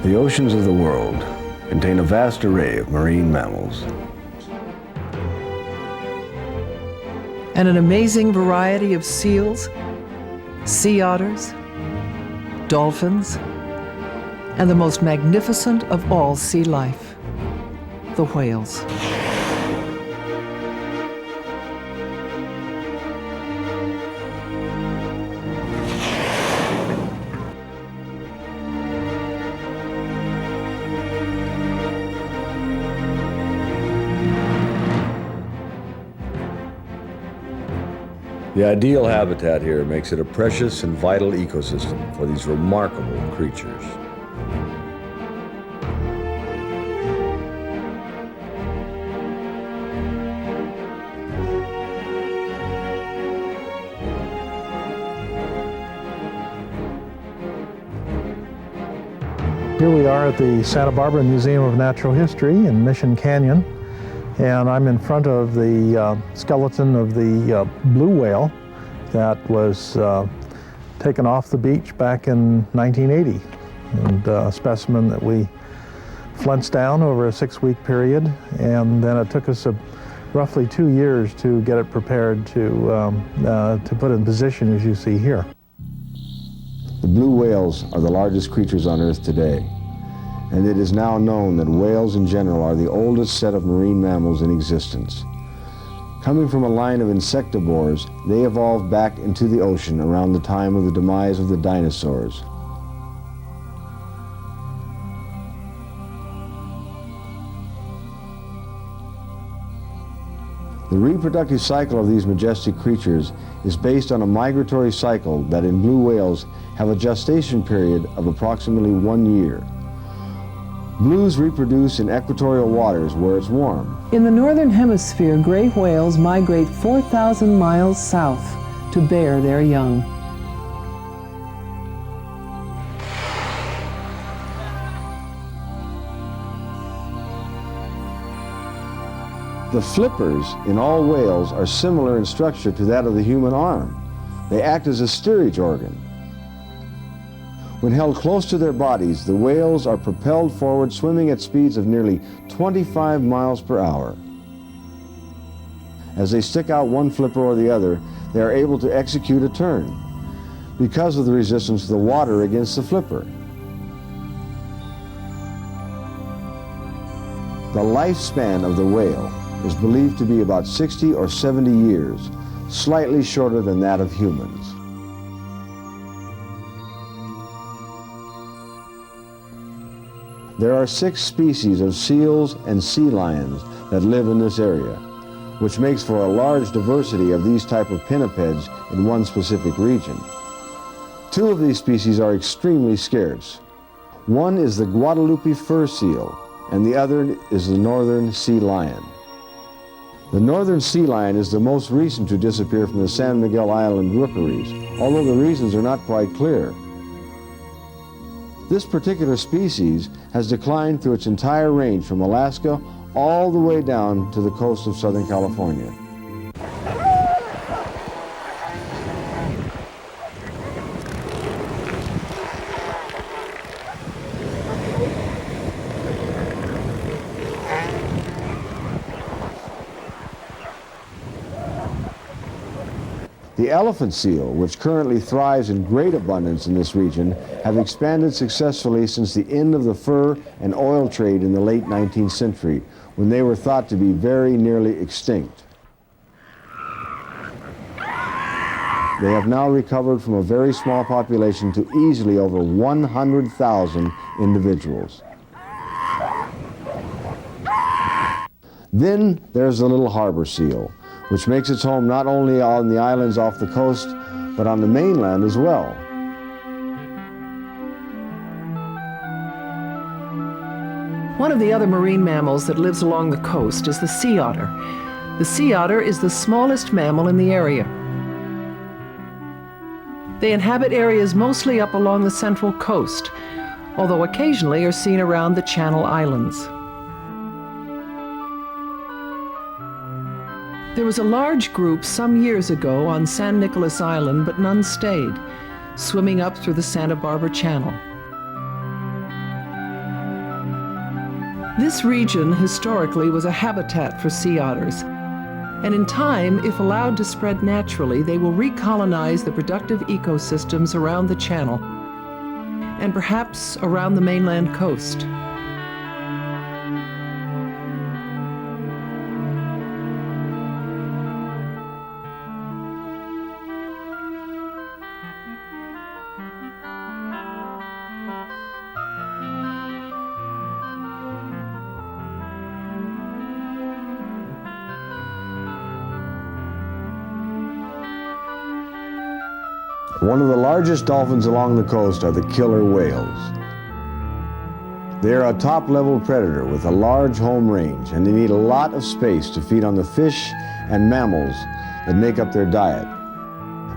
The oceans of the world contain a vast array of marine mammals. And an amazing variety of seals, sea otters, dolphins, and the most magnificent of all sea life, the whales. The ideal habitat here makes it a precious and vital ecosystem for these remarkable creatures. Here we are at the Santa Barbara Museum of Natural History in Mission Canyon, and I'm in front of the skeleton of the blue whale that was taken off the beach back in 1980, and a specimen that we flenced down over a 6-week period, and then it took us roughly 2 years to get it prepared to put in position as you see here. The blue whales are the largest creatures on Earth today, and it is now known that whales in general are the oldest set of marine mammals in existence. Coming from a line of insectivores, they evolved back into the ocean around the time of the demise of the dinosaurs. The reproductive cycle of these majestic creatures is based on a migratory cycle that in blue whales have a gestation period of approximately 1 year. Blues reproduce in equatorial waters where it's warm. In the northern hemisphere, gray whales migrate 4,000 miles south to bear their young. The flippers in all whales are similar in structure to that of the human arm. They act as a steerage organ. When held close to their bodies, the whales are propelled forward, swimming at speeds of nearly 25 miles per hour. As they stick out one flipper or the other, they are able to execute a turn because of the resistance of the water against the flipper. The lifespan of the whale is believed to be about 60 or 70 years, slightly shorter than that of humans. There are 6 species of seals and sea lions that live in this area, which makes for a large diversity of these type of pinnipeds in one specific region. 2 of these species are extremely scarce. One is the Guadalupe fur seal, and the other is the northern sea lion. The northern sea lion is the most recent to disappear from the San Miguel Island rookeries, although the reasons are not quite clear. This particular species has declined through its entire range from Alaska all the way down to the coast of Southern California. The elephant seal, which currently thrives in great abundance in this region, have expanded successfully since the end of the fur and oil trade in the late 19th century, when they were thought to be very nearly extinct. They have now recovered from a very small population to easily over 100,000 individuals. Then there's the little harbor seal, which makes its home not only on the islands off the coast, but on the mainland as well. One of the other marine mammals that lives along the coast is the sea otter. The sea otter is the smallest mammal in the area. They inhabit areas mostly up along the central coast, although occasionally are seen around the Channel Islands. There was a large group some years ago on San Nicolas Island, but none stayed, swimming up through the Santa Barbara Channel. This region historically was a habitat for sea otters, and in time, if allowed to spread naturally, they will recolonize the productive ecosystems around the channel and perhaps around the mainland coast. One of the largest dolphins along the coast are the killer whales. They are a top-level predator with a large home range, and they need a lot of space to feed on the fish and mammals that make up their diet.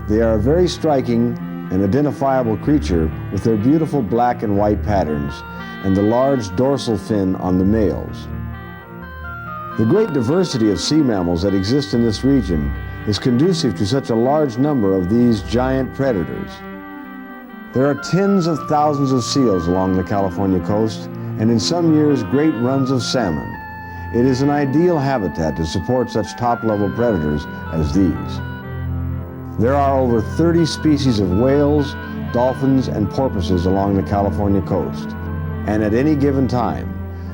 They are a very striking and identifiable creature with their beautiful black and white patterns and the large dorsal fin on the males. The great diversity of sea mammals that exist in this region is conducive to such a large number of these giant predators. There are tens of thousands of seals along the California coast, and in some years great runs of salmon. It is an ideal habitat to support such top-level predators as these. There are over 30 species of whales, dolphins, and porpoises along the California coast, and at any given time,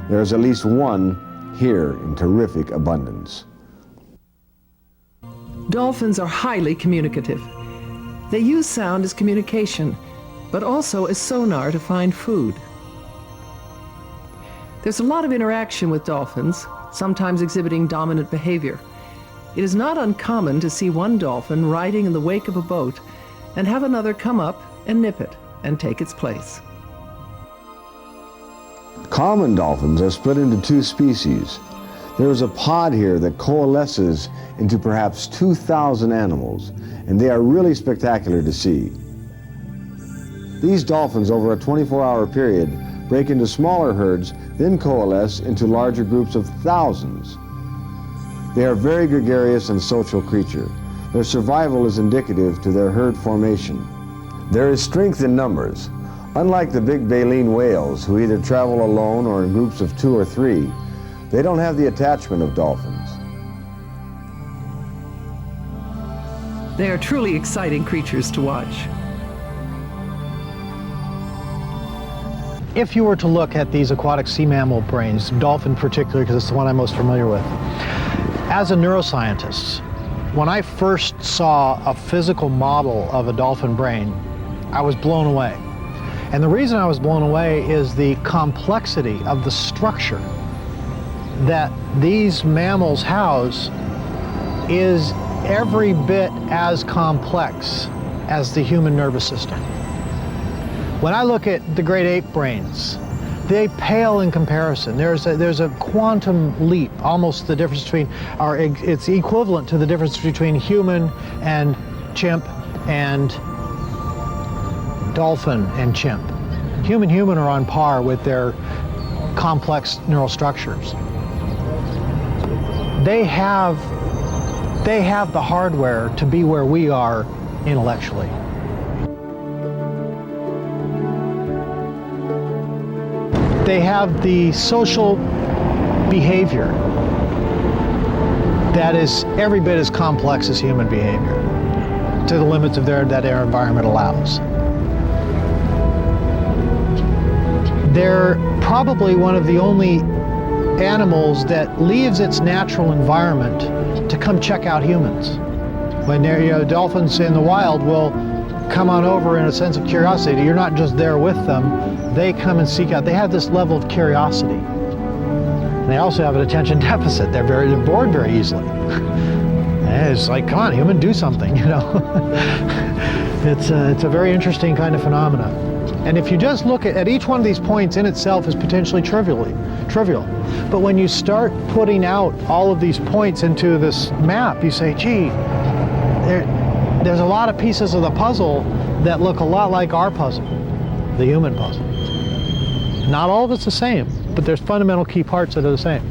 there is at least one here in terrific abundance. Dolphins are highly communicative. They use sound as communication, but also as sonar to find food. There's a lot of interaction with dolphins, sometimes exhibiting dominant behavior. It is not uncommon to see one dolphin riding in the wake of a boat and have another come up and nip it and take its place. Common dolphins are split into two species. There is a pod here that coalesces into perhaps 2,000 animals, and they are really spectacular to see. These dolphins, over a 24-hour period, break into smaller herds, then coalesce into larger groups of thousands. They are very gregarious and social creature. Their survival is indicative to their herd formation. There is strength in numbers. Unlike the big baleen whales, who either travel alone or in groups of 2 or 3, they don't have the attachment of dolphins. They are truly exciting creatures to watch. If you were to look at these aquatic sea mammal brains, dolphin particularly because it's the one I'm most familiar with, as a neuroscientist, when I first saw a physical model of a dolphin brain, I was blown away. And the reason I was blown away is the complexity of the structure that these mammals house is every bit as complex as the human nervous system. When I look at the great ape brains, they pale in comparison. There's a quantum leap, almost the difference between, or it's equivalent to the difference between human and chimp and dolphin and chimp. Human are on par with their complex neural structures. They have the hardware to be where we are intellectually. They have the social behavior that is every bit as complex as human behavior, to the limits of that their environment allows. They're probably one of the only animals that leaves its natural environment to come check out humans. When dolphins in the wild will come on over in a sense of curiosity. You're not just there with them, they come and seek out. They have this level of curiosity. And they also have an attention deficit. They're bored very easily. And it's like, come on, human, do something, you know. It's a very interesting kind of phenomena. And if you just look at each one of these points in itself is potentially trivial. But when you start putting out all of these points into this map, you say, gee, there's a lot of pieces of the puzzle that look a lot like our puzzle, the human puzzle. Not all of it's the same, but there's fundamental key parts that are the same.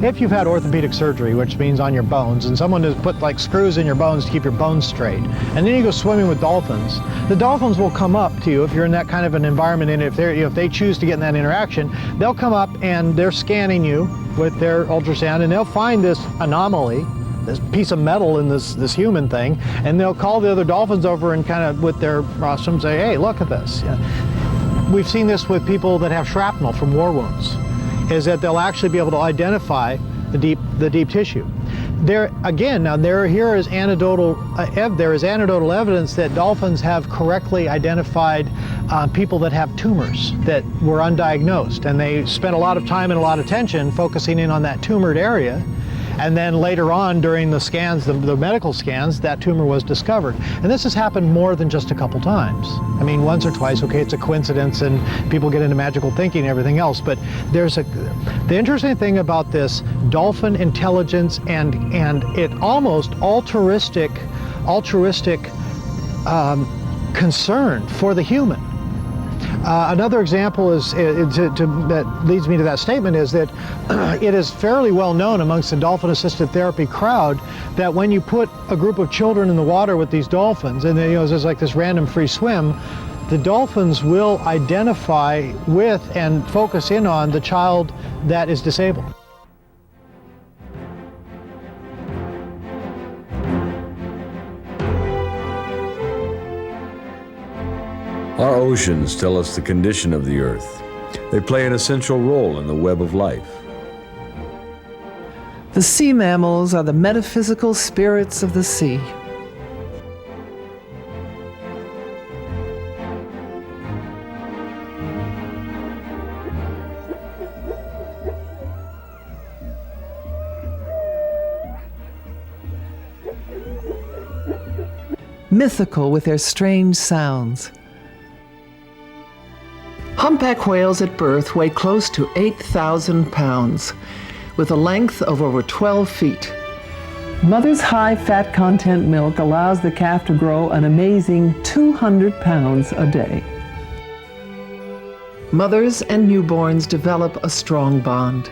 if you've had orthopedic surgery, which means on your bones, and someone has put like screws in your bones to keep your bones straight, and then you go swimming with dolphins, the dolphins will come up to you if you're in that kind of an environment, and if they choose to get in that interaction, they'll come up and they're scanning you with their ultrasound, and they'll find this anomaly, this piece of metal in this human thing, and they'll call the other dolphins over and kind of with their rostrum say, hey, look at this. We've seen this with people that have shrapnel from war wounds, is that they'll actually be able to identify the deep tissue. There again, now there is anecdotal evidence that dolphins have correctly identified people that have tumors that were undiagnosed, and they spent a lot of time and a lot of attention focusing in on that tumored area. And then later on during the scans, the medical scans, that tumor was discovered. And this has happened more than just a couple times. I mean, once or twice, okay, it's a coincidence and people get into magical thinking and everything else, but the interesting thing about this dolphin intelligence and it almost altruistic concern for the human. Another example that leads me to that statement is that it is fairly well known amongst the dolphin-assisted therapy crowd that when you put a group of children in the water with these dolphins, and there's like this random free swim, the dolphins will identify with and focus in on the child that is disabled. Our oceans tell us the condition of the earth. They play an essential role in the web of life. The sea mammals are the metaphysical spirits of the sea. Mythical with their strange sounds. Humpback whales at birth weigh close to 8,000 pounds, with a length of over 12 feet. Mother's high fat content milk allows the calf to grow an amazing 200 pounds a day. Mothers and newborns develop a strong bond.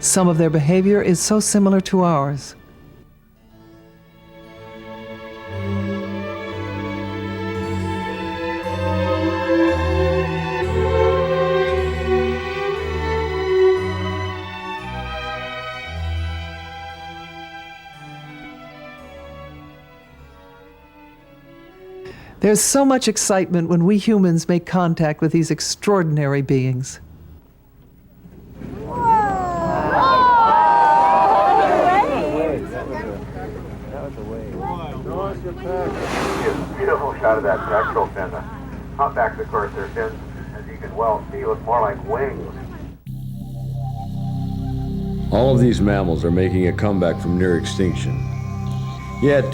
Some of their behavior is so similar to ours. There's so much excitement when we humans make contact with these extraordinary beings. Beautiful shot of that pectoral fin. The humpbacks, of course, their fins, as you can well see, look more like wings. All of these mammals are making a comeback from near extinction. Yet,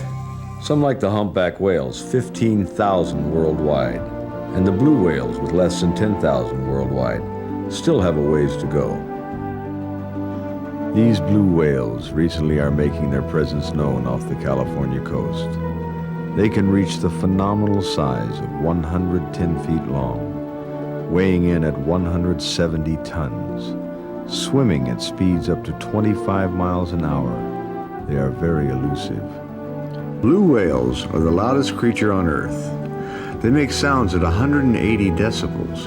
some like the humpback whales, 15,000 worldwide, and the blue whales with less than 10,000 worldwide, still have a ways to go. These blue whales recently are making their presence known off the California coast. They can reach the phenomenal size of 110 feet long, weighing in at 170 tons, swimming at speeds up to 25 miles an hour. They are very elusive. Blue whales are the loudest creature on Earth. They make sounds at 180 decibels,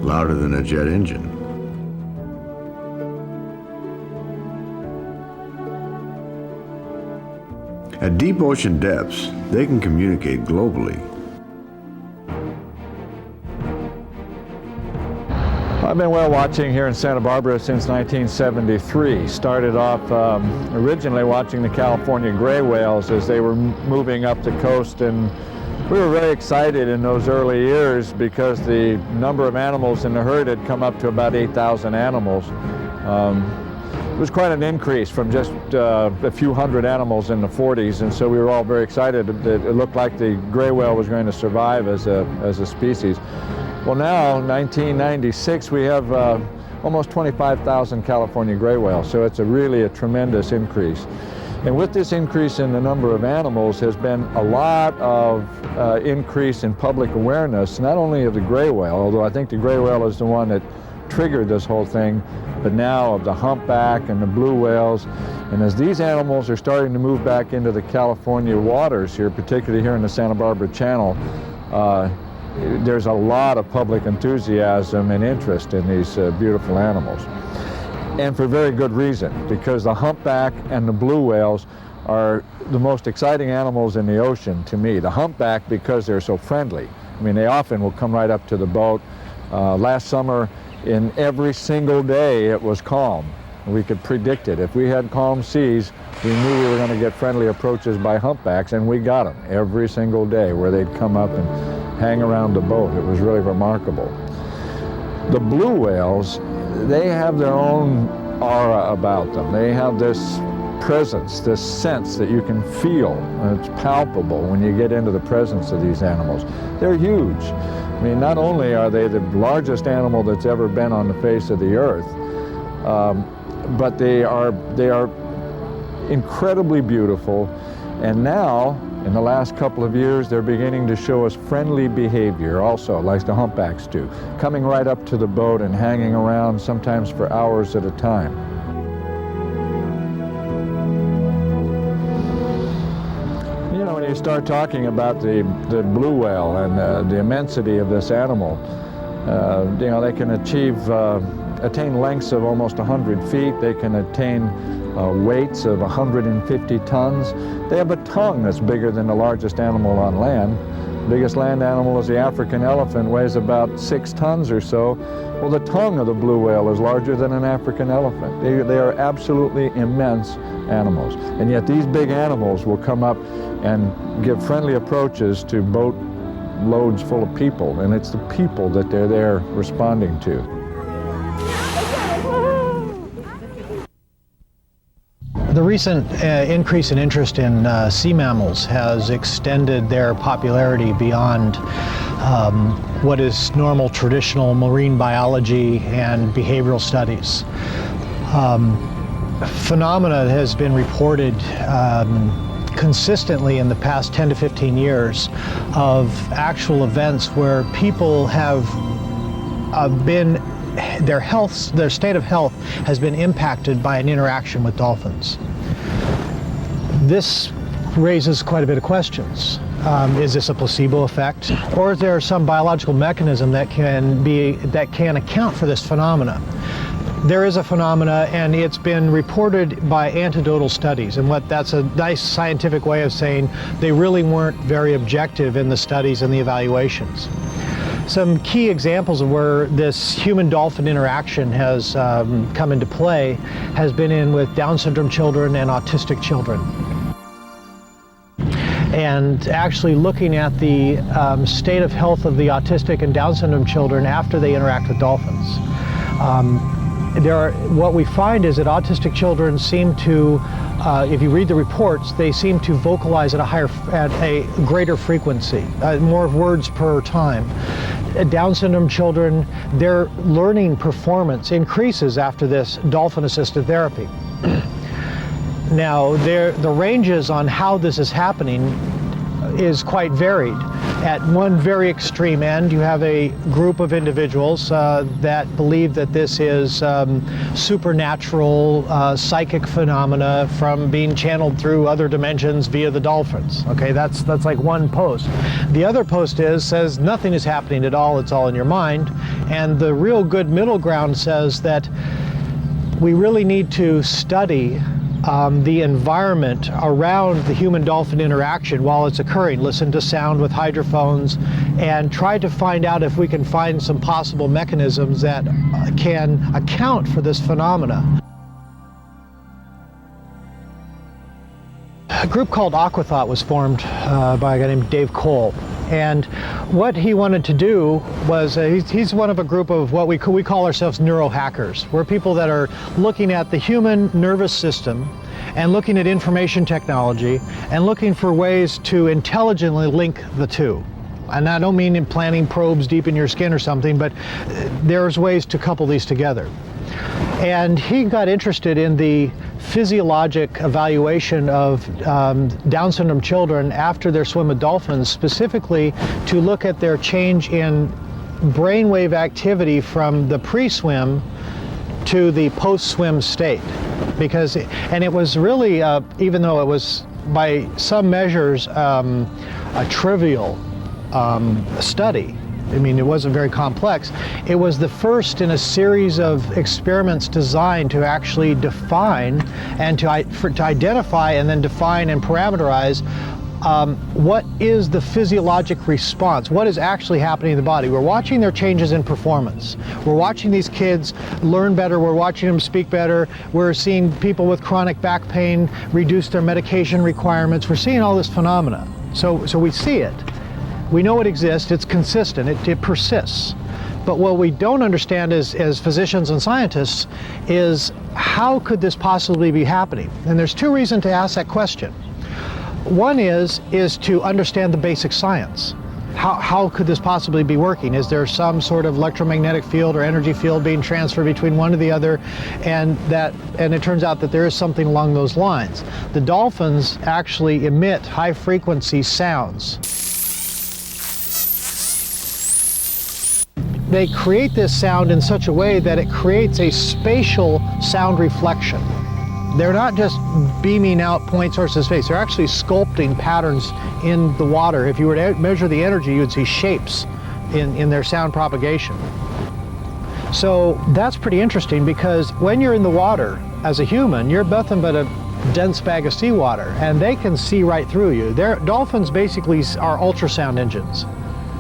louder than a jet engine. At deep ocean depths, they can communicate globally. I've been whale watching here in Santa Barbara since 1973. Started off originally watching the California gray whales as they were moving up the coast, and we were very excited in those early years because the number of animals in the herd had come up to about 8,000 animals. It was quite an increase from just a few hundred animals in the 40s, and so we were all very excited that it looked like the gray whale was going to survive as a species. Well, now, 1996, we have almost 25,000 California gray whales, so it's really a tremendous increase. And with this increase in the number of animals has been a lot of increase in public awareness, not only of the gray whale, although I think the gray whale is the one that triggered this whole thing, but now of the humpback and the blue whales. And as these animals are starting to move back into the California waters here, particularly here in the Santa Barbara Channel, there's a lot of public enthusiasm and interest in these beautiful animals. And for very good reason, because the humpback and the blue whales are the most exciting animals in the ocean to me. The humpback because they're so friendly. I mean, they often will come right up to the boat. Last summer, in every single day, it was calm. We could predict it. If we had calm seas, we knew we were going to get friendly approaches by humpbacks, and we got them every single day where they'd come up and hang around the boat. It was really remarkable. The blue whales, they have their own aura about them. They have this presence, this sense that you can feel, and it's palpable when you get into the presence of these animals. They're huge. I mean, not only are they the largest animal that's ever been on the face of the earth, but they are incredibly beautiful. And now, in the last couple of years, they're beginning to show us friendly behavior also, like the humpbacks do, coming right up to the boat and hanging around sometimes for hours at a time. You know, when you start talking about the blue whale and the immensity of this animal, you know, they can attain lengths of almost 100 feet. They can attain weights of 150 tons. They have a tongue that's bigger than the largest animal on land. The biggest land animal is the African elephant, weighs about 6 tons or so. Well, the tongue of the blue whale is larger than an African elephant. They are absolutely immense animals. And yet these big animals will come up and give friendly approaches to boat loads full of people, and it's the people that they're there responding to. The recent increase in interest in sea mammals has extended their popularity beyond what is normal traditional marine biology and behavioral studies. Phenomena has been reported consistently in the past 10 to 15 years of actual events where people have their state of health has been impacted by an interaction with dolphins. This raises quite a bit of questions. Is this a placebo effect, or is there some biological mechanism that can account for this phenomena? There is a phenomena, and it's been reported by anecdotal studies, and that's a nice scientific way of saying they really weren't very objective in the studies and the evaluations. Some key examples of where this human-dolphin interaction has come into play has been with Down syndrome children and autistic children. And actually looking at the state of health of the autistic and Down syndrome children after they interact with dolphins. What we find is that autistic children seem to, if you read the reports, they seem to vocalize at a greater frequency, more words per time. Down syndrome children, their learning performance increases after this dolphin-assisted therapy. Now, the ranges on how this is happening is quite varied. At one very extreme end, you have a group of individuals that believe that this is supernatural psychic phenomena from being channeled through other dimensions via the dolphins. Okay, that's like one post. The other post says nothing is happening at all, it's all in your mind. And the real good middle ground says that we really need to study the environment around the human-dolphin interaction while it's occurring. Listen to sound with hydrophones and try to find out if we can find some possible mechanisms that can account for this phenomena. A group called Aquathought was formed by a guy named Dave Cole. And what he wanted to do was, he's one of a group of what we call ourselves neurohackers. We're people that are looking at the human nervous system and looking at information technology and looking for ways to intelligently link the two. And I don't mean implanting probes deep in your skin or something, but there's ways to couple these together. And he got interested in the physiologic evaluation of Down syndrome children after their swim with dolphins, specifically to look at their change in brainwave activity from the pre-swim to the post-swim state. And it was really, even though it was by some measures a trivial study, I mean, it wasn't very complex, it was the first in a series of experiments designed to actually define and to identify and then define and parameterize what is the physiologic response, what is actually happening in the body. We're watching their changes in performance. We're watching these kids learn better. We're watching them speak better. We're seeing people with chronic back pain reduce their medication requirements. We're seeing all this phenomena. So we see it. We know it exists. It's consistent. It persists. But what we don't understand as physicians and scientists is how could this possibly be happening? And there's two reasons to ask that question. One is to understand the basic science. How could this possibly be working? Is there some sort of electromagnetic field or energy field being transferred between one to the other? And it turns out that there is something along those lines. The dolphins actually emit high frequency sounds. They create this sound in such a way that it creates a spatial sound reflection. They're not just beaming out point sources of space, they're actually sculpting patterns in the water. If you were to measure the energy, you would see shapes in their sound propagation. So that's pretty interesting, because when you're in the water as a human, you're nothing but a dense bag of seawater, and they can see right through you. Dolphins basically are ultrasound engines.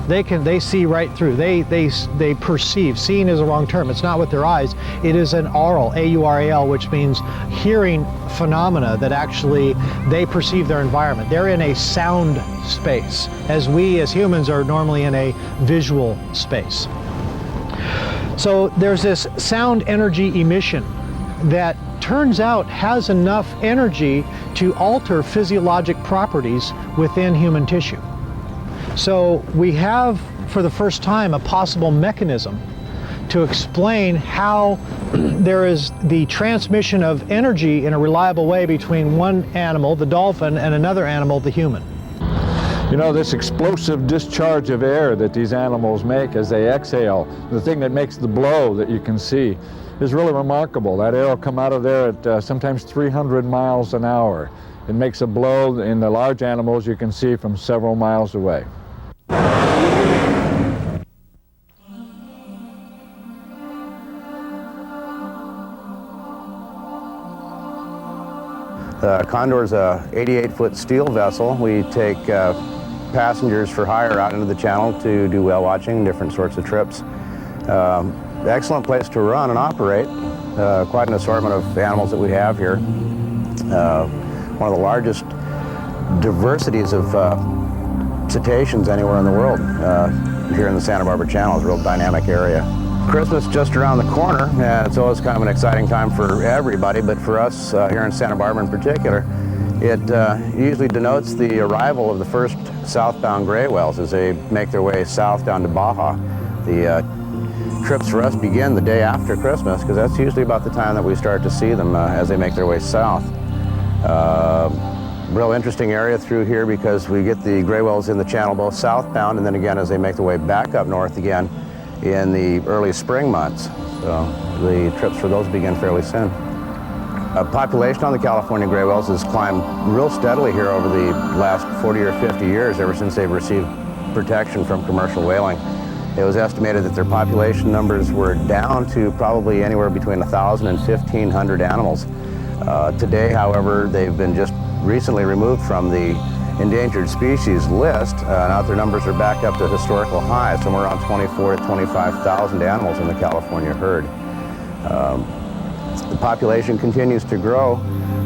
They see right through. They perceive. Seeing is a wrong term. It's not with their eyes. It is an aural, A-U-R-A-L, which means hearing phenomena that actually they perceive their environment. They're in a sound space, as we as humans are normally in a visual space. So there's this sound energy emission that turns out has enough energy to alter physiologic properties within human tissue. So we have, for the first time, a possible mechanism to explain how there is the transmission of energy in a reliable way between one animal, the dolphin, and another animal, the human. You know, this explosive discharge of air that these animals make as they exhale, the thing that makes the blow that you can see, is really remarkable. That air will come out of there at sometimes 300 miles an hour. It makes a blow in the large animals you can see from several miles away. The Condor is a 88-foot steel vessel. We take passengers for hire out into the channel to do whale watching, different sorts of trips. Excellent place to run and operate. Quite an assortment of animals that we have here. One of the largest diversities of cetaceans anywhere in the world. Here in the Santa Barbara Channel is a real dynamic area. Christmas just around the corner, and it's always kind of an exciting time for everybody, but for us here in Santa Barbara in particular, it usually denotes the arrival of the first southbound gray whales as they make their way south down to Baja. The trips for us begin the day after Christmas, because that's usually about the time that we start to see them as they make their way south. Real interesting area through here, because we get the gray whales in the channel both southbound and then again as they make their way back up north again in the early spring months. So the trips for those begin fairly soon. Population on the California gray whales has climbed real steadily here over the last 40 or 50 years, ever since they've received protection from commercial whaling. It was estimated that their population numbers were down to probably anywhere between 1,000 and 1,500 animals. Today, however, they've been just recently removed from the endangered species list. Now their numbers are back up to historical highs, somewhere around 24 to 25,000 animals in the California herd. The population continues to grow,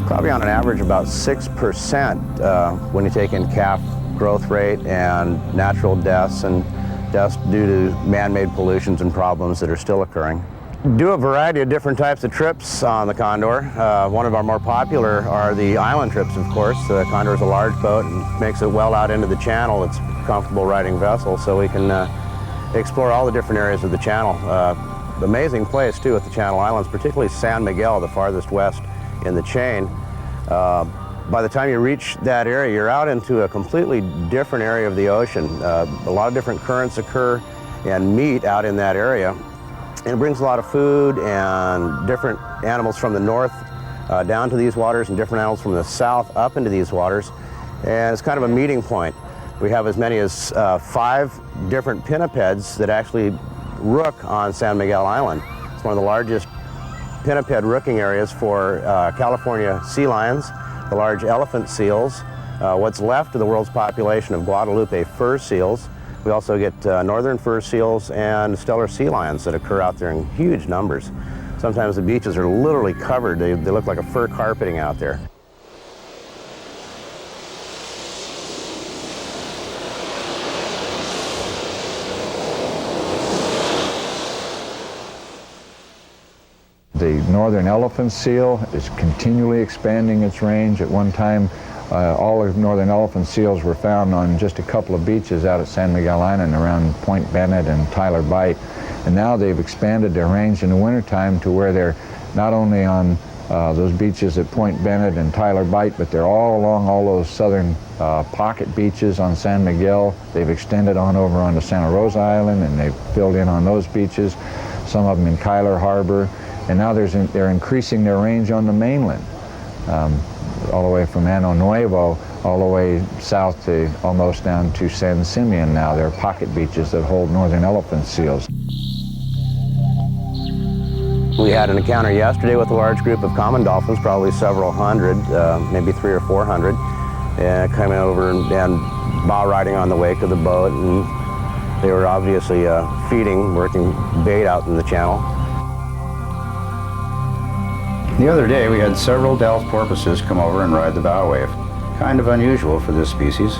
probably on an average about 6% when you take in calf growth rate and natural deaths and deaths due to man-made pollutions and problems that are still occurring. Do a variety of different types of trips on the Condor. One of our more popular are the island trips, of course. The Condor is a large boat and makes it well out into the channel. It's a comfortable riding vessel, so we can explore all the different areas of the channel. Amazing place, too, at the Channel Islands, particularly San Miguel, the farthest west in the chain. By the time you reach that area, you're out into a completely different area of the ocean. A lot of different currents occur, and meet out in that area. And it brings a lot of food and different animals from the north down to these waters, and different animals from the south up into these waters. And it's kind of a meeting point. We have as many as 5 different pinnipeds that actually rook on San Miguel Island. It's one of the largest pinniped rooking areas for California sea lions, the large elephant seals, what's left of the world's population of Guadalupe fur seals. We also get northern fur seals and stellar sea lions that occur out there in huge numbers. Sometimes the beaches are literally covered. They look like a fur carpeting out there. The northern elephant seal is continually expanding its range. At one time, all of northern elephant seals were found on just a couple of beaches out at San Miguel Island around Point Bennett and Tyler Bight. And now they've expanded their range in the wintertime to where they're not only on those beaches at Point Bennett and Tyler Bight, but they're all along all those southern pocket beaches on San Miguel. They've extended on over onto Santa Rosa Island, and they've filled in on those beaches, some of them in Kyler Harbor. And now they're increasing their range on the mainland, all the way from Ano Nuevo, all the way south to almost down to San Simeon now. There are pocket beaches that hold northern elephant seals. We had an encounter yesterday with a large group of common dolphins, probably several hundred, maybe 300 or 400, coming over and bow riding on the wake of the boat, and they were obviously feeding, working bait out in the channel. The other day we had several Delph porpoises come over and ride the bow wave. Kind of unusual for this species.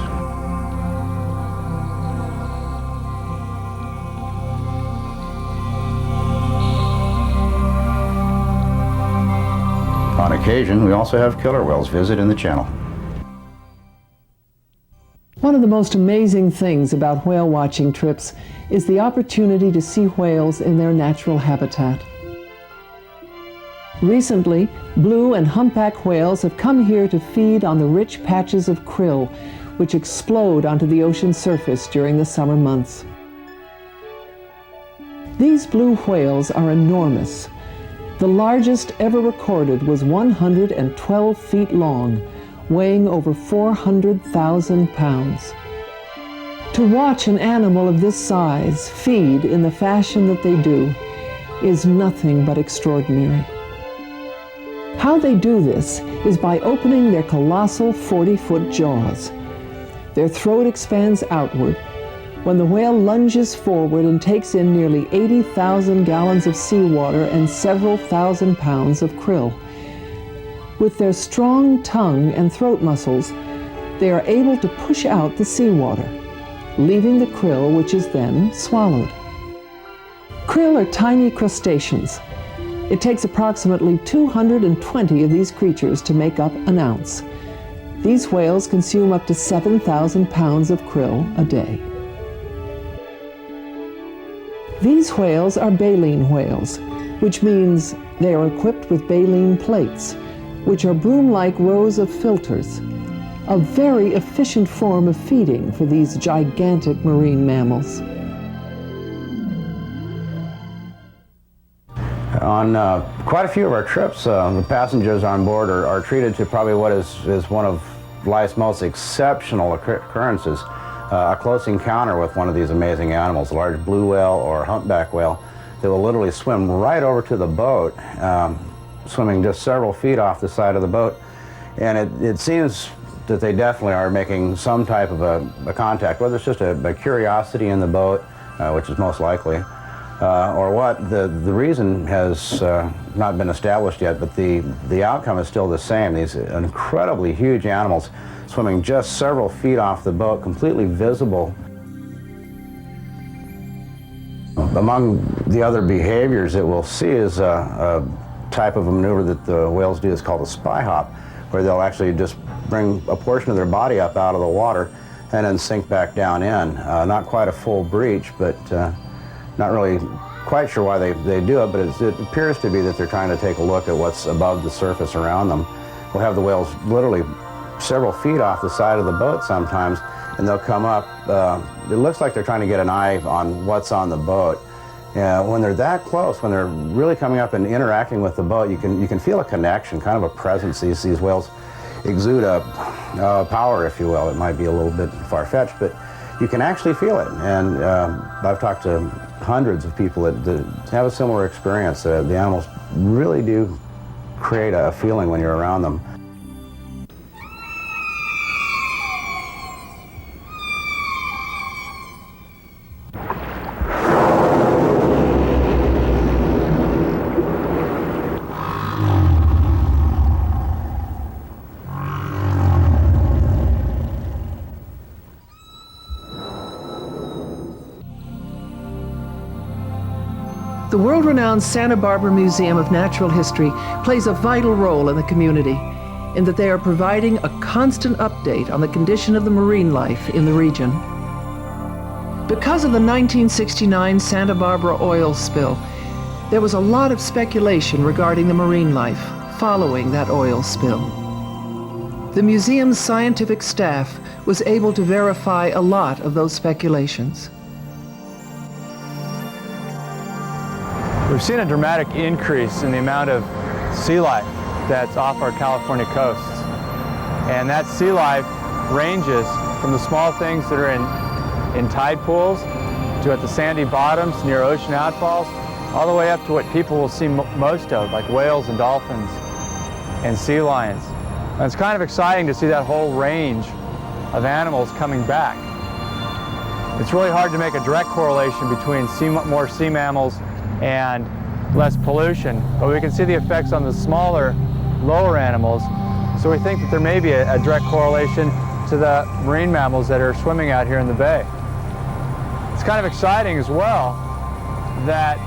On occasion, we also have killer whales visit in the channel. One of the most amazing things about whale watching trips is the opportunity to see whales in their natural habitat. Recently, blue and humpback whales have come here to feed on the rich patches of krill, which explode onto the ocean surface during the summer months. These blue whales are enormous. The largest ever recorded was 112 feet long, weighing over 400,000 pounds. To watch an animal of this size feed in the fashion that they do is nothing but extraordinary. How they do this is by opening their colossal 40-foot jaws. Their throat expands outward. When the whale lunges forward and takes in nearly 80,000 gallons of seawater and several thousand pounds of krill. With their strong tongue and throat muscles, they are able to push out the seawater, leaving the krill, which is then swallowed. Krill are tiny crustaceans. It takes approximately 220 of these creatures to make up an ounce. These whales consume up to 7,000 pounds of krill a day. These whales are baleen whales, which means they are equipped with baleen plates, which are broom-like rows of filters, a very efficient form of feeding for these gigantic marine mammals. On quite a few of our trips, the passengers on board are treated to probably what is one of life's most exceptional occurrences, a close encounter with one of these amazing animals, a large blue whale or humpback whale that will literally swim right over to the boat, swimming just several feet off the side of the boat. And it seems that they definitely are making some type of a contact, whether it's just a curiosity in the boat, which is most likely, or what. The reason has not been established yet, but the outcome is still the same. These incredibly huge animals swimming just several feet off the boat, completely visible. Among the other behaviors that we'll see is a type of a maneuver that the whales do is called a spy hop, where they'll actually just bring a portion of their body up out of the water and then sink back down in. Not quite a full breach, but not really quite sure why they do it, but it appears to be that they're trying to take a look at what's above the surface around them. We'll have the whales literally several feet off the side of the boat sometimes, and they'll come up. It looks like they're trying to get an eye on what's on the boat. When they're that close, when they're really coming up and interacting with the boat, you can feel a connection, kind of a presence. These whales exude a power, if you will. It might be a little bit far-fetched, but you can actually feel it. And I've talked to hundreds of people that have a similar experience. The animals really do create a feeling when you're around them. The world-renowned Santa Barbara Museum of Natural History plays a vital role in the community in that they are providing a constant update on the condition of the marine life in the region. Because of the 1969 Santa Barbara oil spill, there was a lot of speculation regarding the marine life following that oil spill. The museum's scientific staff was able to verify a lot of those speculations. We've seen a dramatic increase in the amount of sea life that's off our California coasts. And that sea life ranges from the small things that are in tide pools to at the sandy bottoms near ocean outfalls, all the way up to what people will see most of, like whales and dolphins and sea lions. And it's kind of exciting to see that whole range of animals coming back. It's really hard to make a direct correlation between more sea mammals and less pollution, but we can see the effects on the smaller, lower animals. So we think that there may be a direct correlation to the marine mammals that are swimming out here in the bay. It's kind of exciting as well that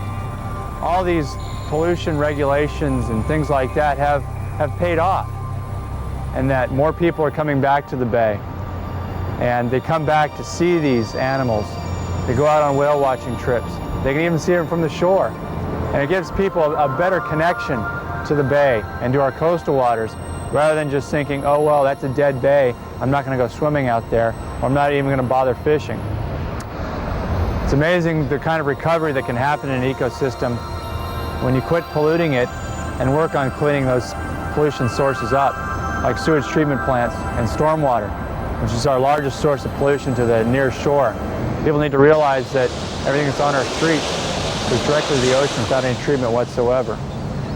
all these pollution regulations and things like that have paid off, and that more people are coming back to the bay, and they come back to see these animals. They go out on whale watching trips. They can even see them from the shore. And it gives people a better connection to the bay and to our coastal waters, rather than just thinking, oh, well, that's a dead bay, I'm not going to go swimming out there, or I'm not even going to bother fishing. It's amazing the kind of recovery that can happen in an ecosystem when you quit polluting it and work on cleaning those pollution sources up, like sewage treatment plants and stormwater, which is our largest source of pollution to the near shore. People need to realize that everything that's on our streets goes directly to the ocean without any treatment whatsoever.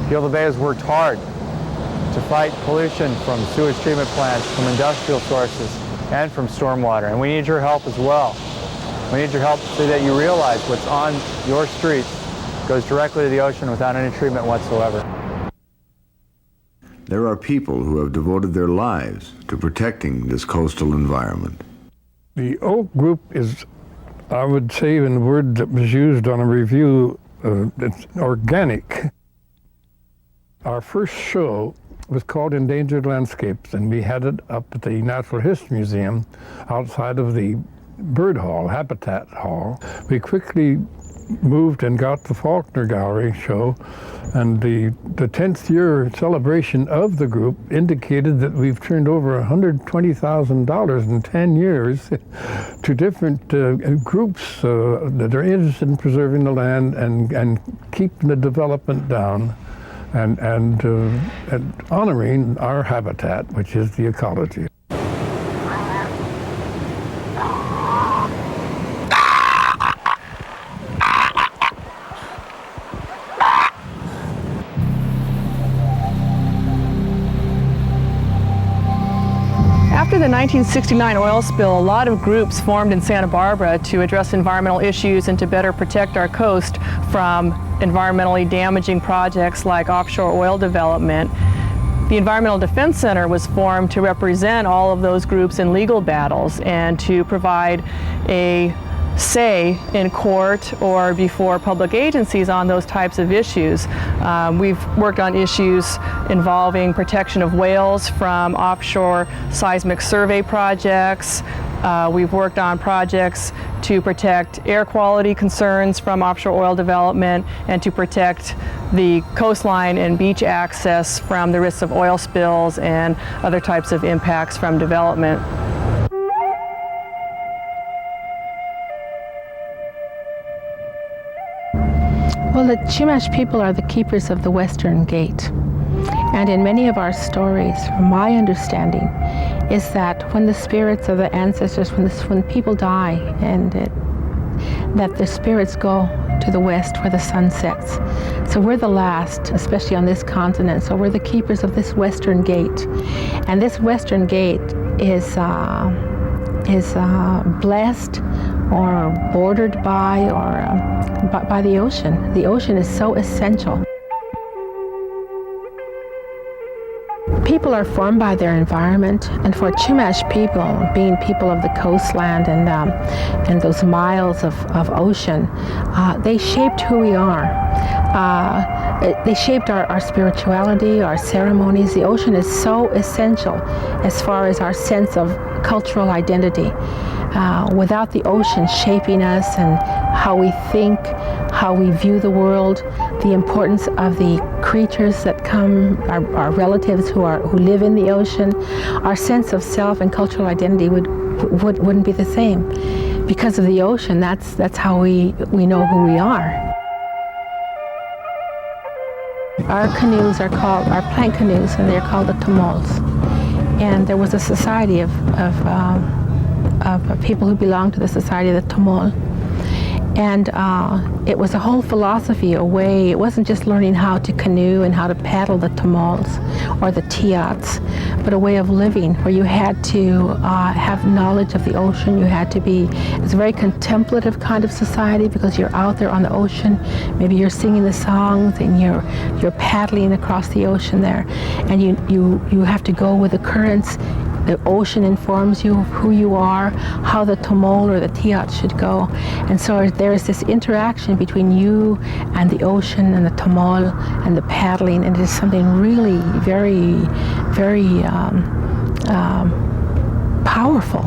Gilda Bay has worked hard to fight pollution from sewage treatment plants, from industrial sources, and from stormwater. And we need your help as well. We need your help so that you realize what's on your streets goes directly to the ocean without any treatment whatsoever. There are people who have devoted their lives to protecting this coastal environment. The Oak Group is, I would say, in the word that was used on a review, it's organic. Our first show was called Endangered Landscapes, and we had it up at the Natural History Museum outside of the Bird Hall, Habitat Hall. We quickly moved and got the Faulkner Gallery show, and the 10th year celebration of the group indicated that we've turned over $120,000 in 10 years to different groups that are interested in preserving the land and keeping the development down and honoring our habitat, which is the ecology. After the 1969 oil spill, a lot of groups formed in Santa Barbara to address environmental issues and to better protect our coast from environmentally damaging projects like offshore oil development. The Environmental Defense Center was formed to represent all of those groups in legal battles and to provide a say in court or before public agencies on those types of issues. We've worked on issues involving protection of whales from offshore seismic survey projects, We've worked on projects to protect air quality concerns from offshore oil development and to protect the coastline and beach access from the risks of oil spills and other types of impacts from development. Well, the Chumash people are the keepers of the Western Gate. And in many of our stories, from my understanding, is that when the spirits of the ancestors, when people die, and that the spirits go to the west where the sun sets. So we're the last, especially on this continent, so we're the keepers of this Western Gate. And this Western Gate is blessed or bordered by the ocean. The ocean is so essential. People are formed by their environment, and for Chumash people, being people of the coastland and those miles of ocean, they shaped who we are. They shaped our spirituality, our ceremonies. The ocean is so essential as far as our sense of cultural identity. Without the ocean shaping us and how we think, how we view the world, the importance of the creatures that come, our relatives who live in the ocean, our sense of self and cultural identity wouldn't be the same. Because of the ocean, that's how we know who we are. Our canoes are called, our plank canoes, and they're called the Tamols. And there was a society of people who belonged to the Society of the Tamol. And it was a whole philosophy, a way. It wasn't just learning how to canoe and how to paddle the Tamols or the Tiats, but a way of living where you had to have knowledge of the ocean. You had to be, it's a very contemplative kind of society because you're out there on the ocean. Maybe you're singing the songs and you're paddling across the ocean there. And you have to go with the currents. The ocean informs you of who you are, how the Tamol or the Tiat should go. And so there is this interaction between you and the ocean and the Tamol and the paddling, and it is something really very, very powerful.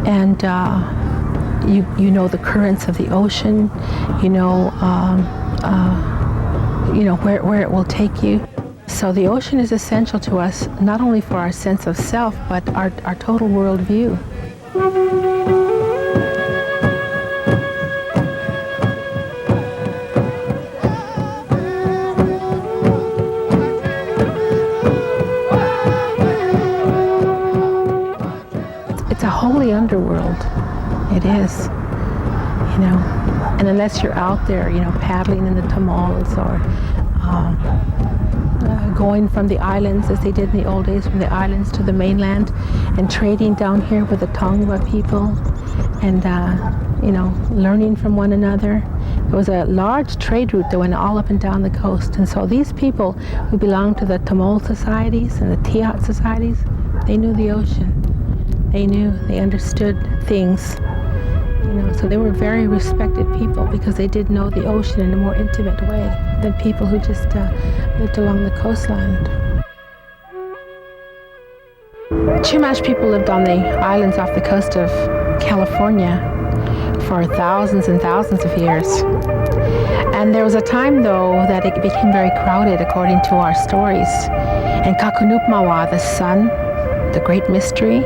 And you know the currents of the ocean, you know where it will take you. So the ocean is essential to us, not only for our sense of self, but our total worldview. It's a holy underworld. It is, and unless you're out there, paddling in the Tamols or going from the islands, as they did in the old days, from the islands to the mainland, and trading down here with the Tongva people, and learning from one another. There was a large trade route that went all up and down the coast, and so these people who belonged to the Tamol societies and the Tiat societies, they knew the ocean. They understood things. So they were very respected people because they did know the ocean in a more intimate way than people who just lived along the coastline. Chumash people lived on the islands off the coast of California for thousands and thousands of years. And there was a time, though, that it became very crowded, according to our stories. And Kakunupmawa, the sun, the great mystery,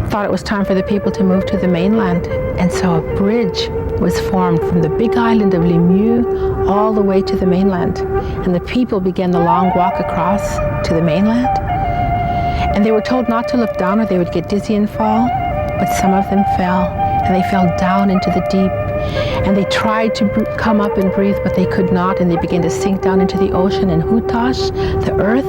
thought it was time for the people to move to the mainland. And so a bridge was formed from the big island of Lemieux all the way to the mainland. And the people began the long walk across to the mainland. And they were told not to look down or they would get dizzy and fall. But some of them fell, and they fell down into the deep. And they tried to come up and breathe, but they could not, and they began to sink down into the ocean. And Hutash, the earth,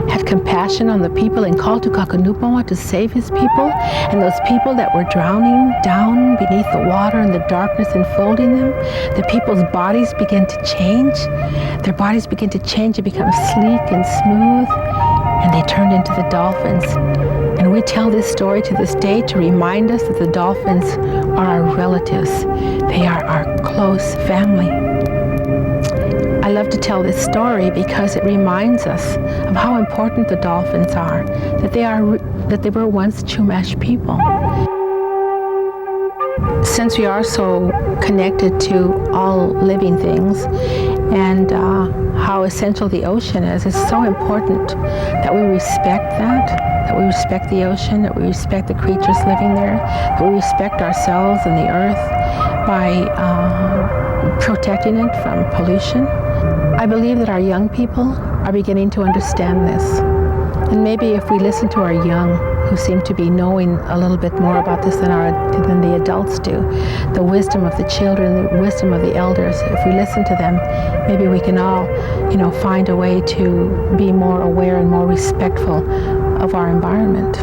had compassion on the people and called to Kakunupmawa to save his people. And those people that were drowning down beneath the water and the darkness enfolding them, the people's bodies began to change. Their bodies began to change and become sleek and smooth, and they turned into the dolphins. And we tell this story to this day to remind us that the dolphins are our relatives. They are our close family. I love to tell this story because it reminds us of how important the dolphins are, that they were once Chumash people. since we are so connected to all living things and how essential the ocean is, it's so important that we respect that we respect the ocean, that we respect the creatures living there, that we respect ourselves and the earth by protecting it from pollution. I believe that our young people are beginning to understand this. And maybe if we listen to our young, who seem to be knowing a little bit more about this than the adults do, the wisdom of the children, the wisdom of the elders, if we listen to them, maybe we can all, find a way to be more aware and more respectful of our environment.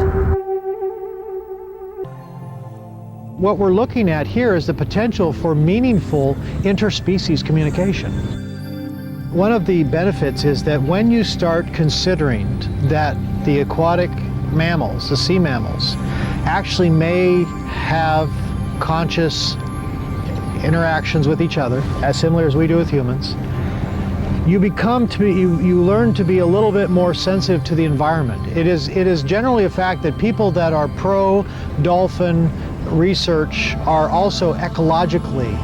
What we're looking at here is the potential for meaningful interspecies communication. One of the benefits is that when you start considering that the aquatic mammals, the sea mammals, actually may have conscious interactions with each other, as similar as we do with humans, you learn to be a little bit more sensitive to the environment. It is generally a fact that people that are pro-dolphin research are also ecologically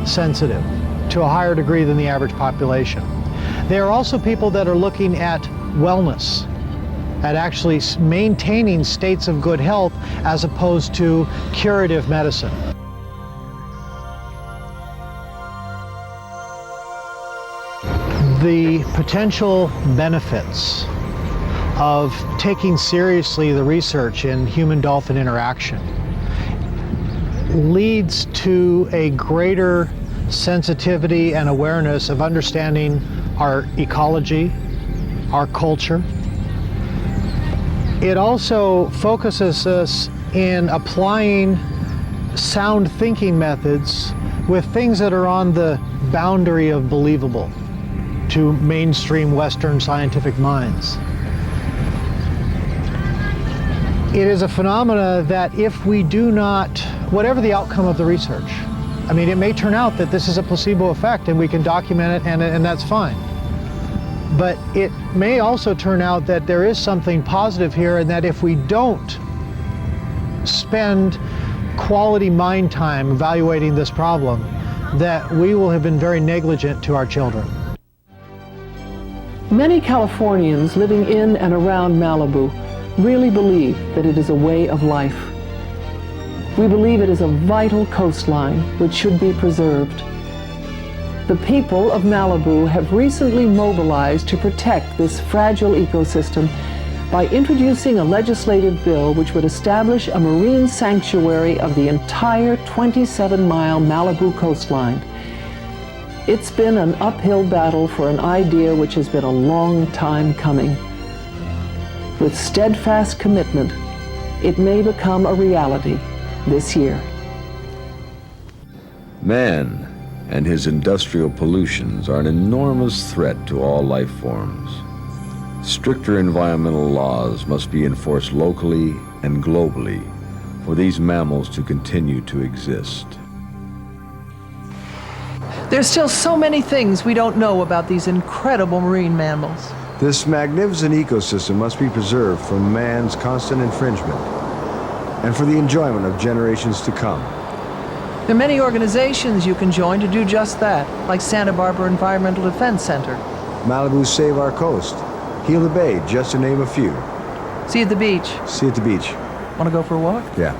sensitive to a higher degree than the average population. They are also people that are looking at wellness, at actually maintaining states of good health as opposed to curative medicine. The potential benefits of taking seriously the research in human-dolphin interaction leads to a greater sensitivity and awareness of understanding our ecology, our culture. It also focuses us in applying sound thinking methods with things that are on the boundary of believable to mainstream Western scientific minds. It is a phenomena that if we do not, whatever the outcome of the research, it may turn out that this is a placebo effect and we can document it and that's fine. But it may also turn out that there is something positive here, and that if we don't spend quality mind time evaluating this problem, that we will have been very negligent to our children. Many Californians living in and around Malibu really believe that it is a way of life. We believe it is a vital coastline which should be preserved. The people of Malibu have recently mobilized to protect this fragile ecosystem by introducing a legislative bill which would establish a marine sanctuary of the entire 27-mile Malibu coastline. It's been an uphill battle for an idea which has been a long time coming. With steadfast commitment, it may become a reality this year. Man and his industrial pollutions are an enormous threat to all life forms. Stricter environmental laws must be enforced locally and globally for these mammals to continue to exist. There's still so many things we don't know about these incredible marine mammals. This magnificent ecosystem must be preserved from man's constant infringement and for the enjoyment of generations to come. There are many organizations you can join to do just that, like Santa Barbara Environmental Defense Center. Malibu Save Our Coast, Heal the Bay, just to name a few. See you at the beach. See you at the beach. Want to go for a walk? Yeah.